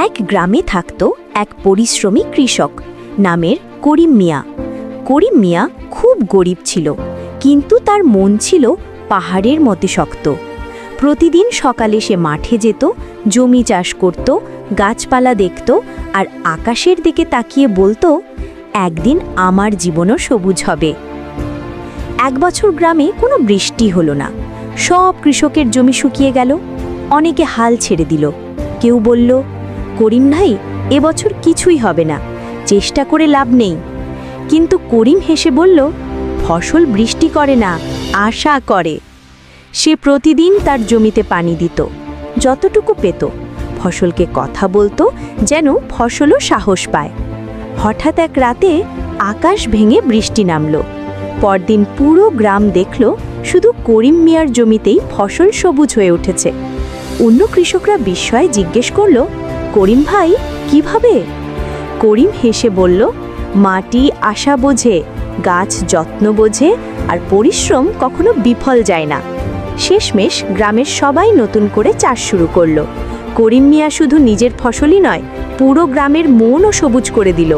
এক গ্রামে থাকত এক পরিশ্রমী কৃষক নামের করিম মিয়া। করিম মিয়া খুব গরিব ছিল, কিন্তু তার মন ছিল পাহাড়ের মতো শক্ত। প্রতিদিন সকালে সে মাঠে যেত, জমি চাষ করত, গাছপালা দেখত আর আকাশের দিকে তাকিয়ে বলতো, একদিন আমার জীবনও সবুজ হবে। এক বছর গ্রামে কোনো বৃষ্টি হলো না। সব কৃষকের জমি শুকিয়ে গেল। অনেকে হাল ছেড়ে দিল। কেউ বলল, করিম ভাই, এবছর কিছুই হবে না, চেষ্টা করে লাভ নেই। কিন্তু করিম হেসে বলল, ফসল বৃষ্টি করে না, আশা করে। সে প্রতিদিন তার জমিতে পানি দিত, যতটুকু পেত। ফসলকে কথা বলতো, যেন ফসলও সাহস পায়। হঠাৎ এক রাতে আকাশ ভেঙে বৃষ্টি নামল। পরদিন পুরো গ্রাম দেখল শুধু করিম মিয়ার জমিতেই ফসল সবুজ হয়ে উঠেছে। অন্য কৃষকরা বিস্ময়ে জিজ্ঞেস করল, করিম ভাই, কিভাবে? করিম হেসে বলল, মাটি আশা বোঝে, গাছ যত্ন বোঝে, আর পরিশ্রম কখনো বিফল যায় না। শেষমেশ গ্রামের সবাই নতুন করে চাষ শুরু করলো। করিম মিয়া শুধু নিজের ফসলই নয়, পুরো গ্রামের মনও সবুজ করে দিল।